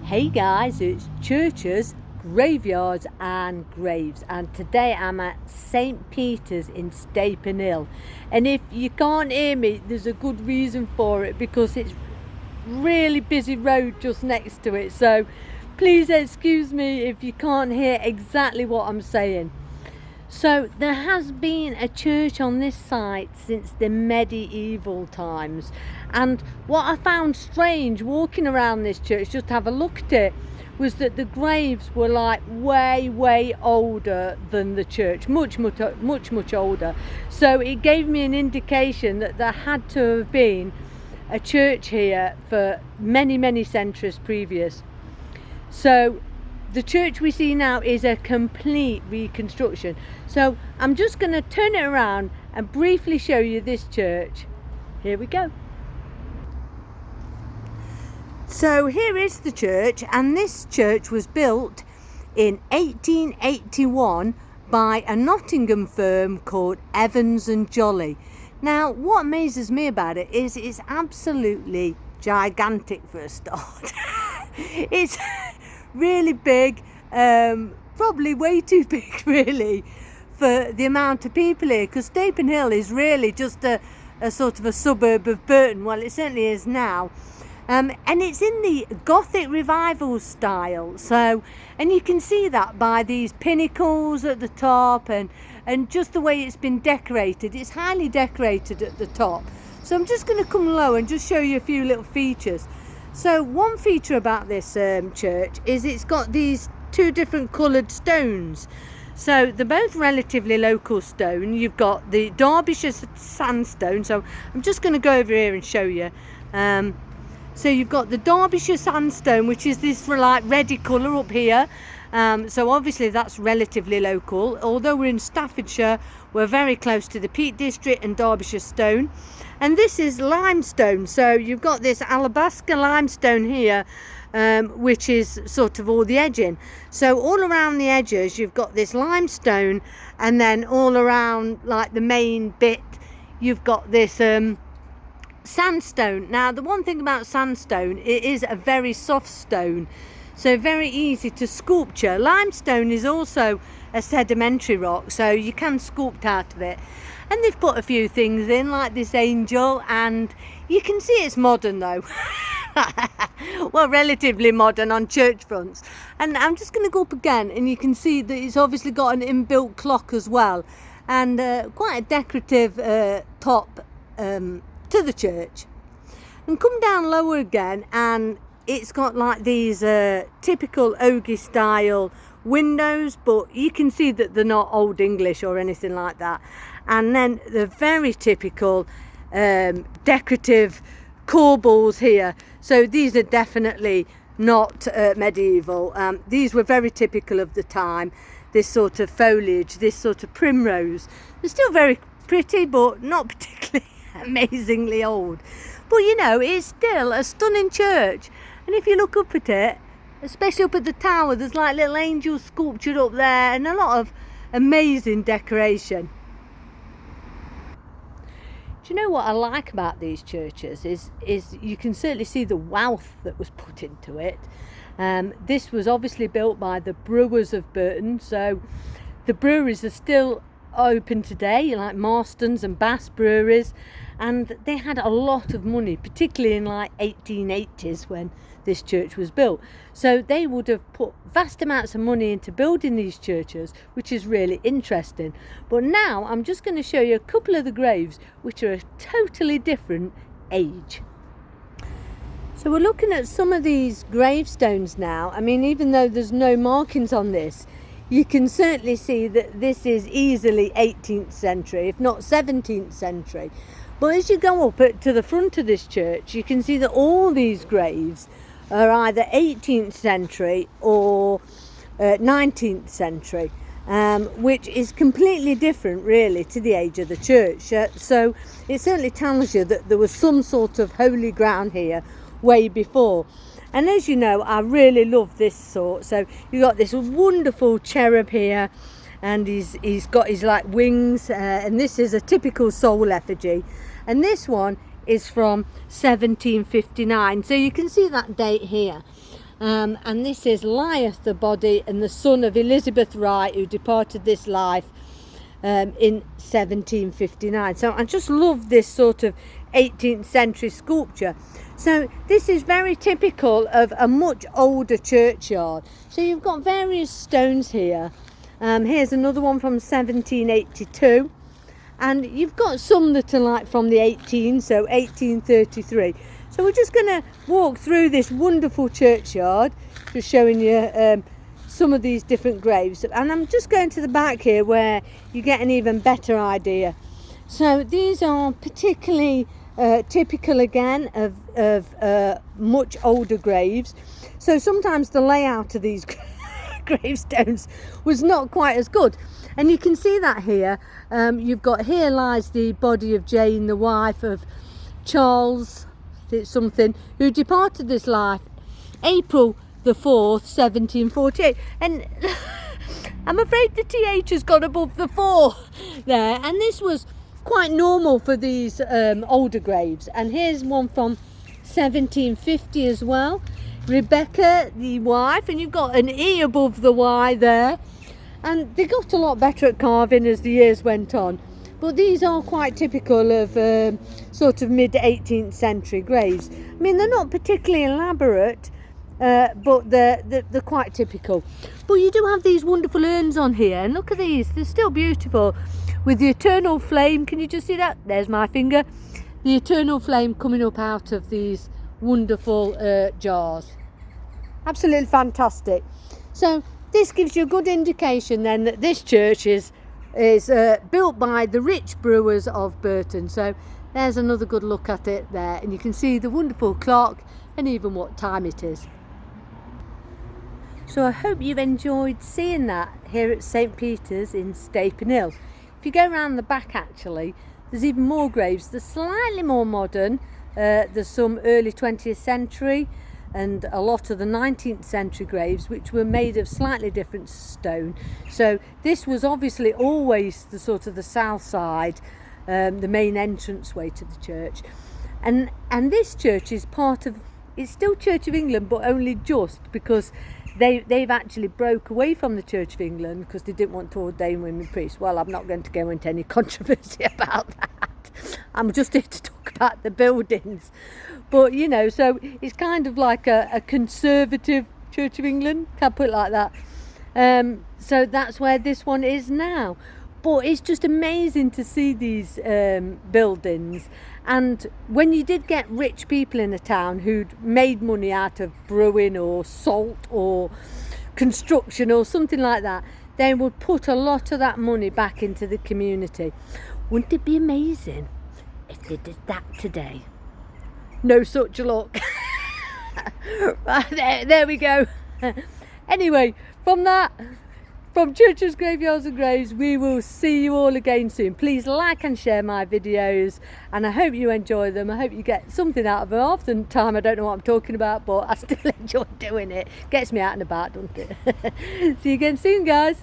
Hey guys, it's churches, graveyards and graves, and today I'm at St. Peter's in Stapenhill. And if you can't hear me, there's a good reason for it, because it's really busy road just next to it, so please excuse me if you can't hear exactly what I'm saying. So there has been a church on this site since the medieval times, and what I found strange walking around this church, just to have a look at it, was that the graves were like way older than the church, much older. So it gave me an indication that there had to have been a church here for many centuries previous. So the church we see now is a complete reconstruction. So I'm just going to turn it around and briefly show you this church. Here we go. So here is the church, and this church was built in 1881 by a Nottingham firm called Evans and Jolly. Now, what amazes me about it is it's absolutely gigantic for a start. It's really big, probably way too big really for the amount of people here, because Stapenhill is really just a sort of a suburb of Burton. Well, it certainly is now. And it's in the Gothic revival style, so, and you can see that by these pinnacles at the top and just the way it's been decorated. It's highly decorated at the top. So I'm just going to come low and just show you a few little features. So one feature about this church is it's got these two different coloured stones. So they're both relatively local stone. You've got the Derbyshire sandstone. So I'm just going to go over here and show you. So you've got the Derbyshire sandstone, which is this like reddy colour up here. So obviously that's relatively local. Although we're in Staffordshire, we're very close to the Peak District and Derbyshire stone. And this is limestone. So you've got this alabaster limestone here, which is sort of all the edging. So all around the edges you've got this limestone, and then all around like the main bit you've got this sandstone. Now the one thing about sandstone, it is a very soft stone, so very easy to sculpture. Limestone is also a sedimentary rock, so you can sculpt out of it. And they've put a few things in, like this angel, and you can see it's modern though. Well, relatively modern on church fronts. And I'm just going to go up again, and you can see that it's obviously got an inbuilt clock as well, and quite a decorative top to the church. And come down lower again, and it's got like these typical Ogie style windows, but you can see that they're not Old English or anything like that. And then the very typical decorative corbels here. So these are definitely not medieval. These were very typical of the time. This sort of foliage, this sort of primrose. They're still very pretty, but not particularly amazingly old. But you know, it's still a stunning church. And if you look up at it, especially up at the tower, there's like little angels sculptured up there, and a lot of amazing decoration. Do you know what I like about these churches is you can certainly see the wealth that was put into it. This was obviously built by the brewers of Burton, so the breweries are still open today, like Marston's and Bass breweries, and they had a lot of money, particularly in like 1880s when this church was built. So they would have put vast amounts of money into building these churches, which is really interesting. But now I'm just going to show you a couple of the graves which are a totally different age. So we're looking at some of these gravestones now. I mean, even though there's no markings on this, you can certainly see that this is easily 18th century, if not 17th century. But as you go up to the front of this church, you can see that all these graves are either 18th century or 19th century, which is completely different really to the age of the church. So it certainly tells you that there was some sort of holy ground here way before. And as you know, I really love this sort. So you've got this wonderful cherub here, and he's got his like wings, and this is a typical soul effigy. And this one is from 1759, so you can see that date here. and this is lieth the body and the son of Elizabeth Wright, who departed this life in 1759. So I just love this sort of 18th century sculpture. So this is very typical of a much older churchyard. So you've got various stones here. Here's another one from 1782, and you've got some that are like from the 1833. So we're just going to walk through this wonderful churchyard, just showing you some of these different graves. And I'm just going to the back here where you get an even better idea. So these are particularly typical again of much older graves. So sometimes the layout of these gravestones was not quite as good. And you can see that here. You've got, here lies the body of Jane, the wife of Charles something, who departed this life April the 4th, 1748. And I'm afraid the TH has gone above the 4 there, and this was quite normal for these older graves. And here's one from 1750 as well, Rebecca the wife, and you've got an E above the Y there. And they got a lot better at carving as the years went on. But these are quite typical of sort of mid-18th century graves. I mean, they're not particularly elaborate, but they're quite typical. But you do have these wonderful urns on here, and look at these, they're still beautiful, with the eternal flame. Can you just see that? There's my finger. The eternal flame coming up out of these wonderful jars. Absolutely fantastic. So this gives you a good indication then that this church is built by the rich brewers of Burton. So there's another good look at it there, and you can see the wonderful clock and even what time it is. So I hope you've enjoyed seeing that here at St Peter's in Stapenhill. If you go around the back, actually there's even more graves. They're slightly more modern. There's some early 20th century and a lot of the 19th century graves, which were made of slightly different stone. So this was obviously always the sort of the south side, the main entranceway to the church. And this church is part of, it's still Church of England, but only just, because they've actually broke away from the Church of England because they didn't want to ordain women priests. Well, I'm not going to go into any controversy about that. I'm just here to talk about the buildings. But, you know, so it's kind of like a conservative Church of England, can't put it like that. So that's where this one is now. But it's just amazing to see these buildings. And when you did get rich people in a town who'd made money out of brewing or salt or construction or something like that, they would put a lot of that money back into the community. Wouldn't it be amazing if they did that today? No such luck. Right, there we go. Anyway, from churches, graveyards and graves, we will see you all again soon. Please like and share my videos, and I hope you enjoy them. I hope you get something out of them. Half the time I don't know what I'm talking about, but I still enjoy doing it. Gets me out and about, doesn't it? See you again soon, guys.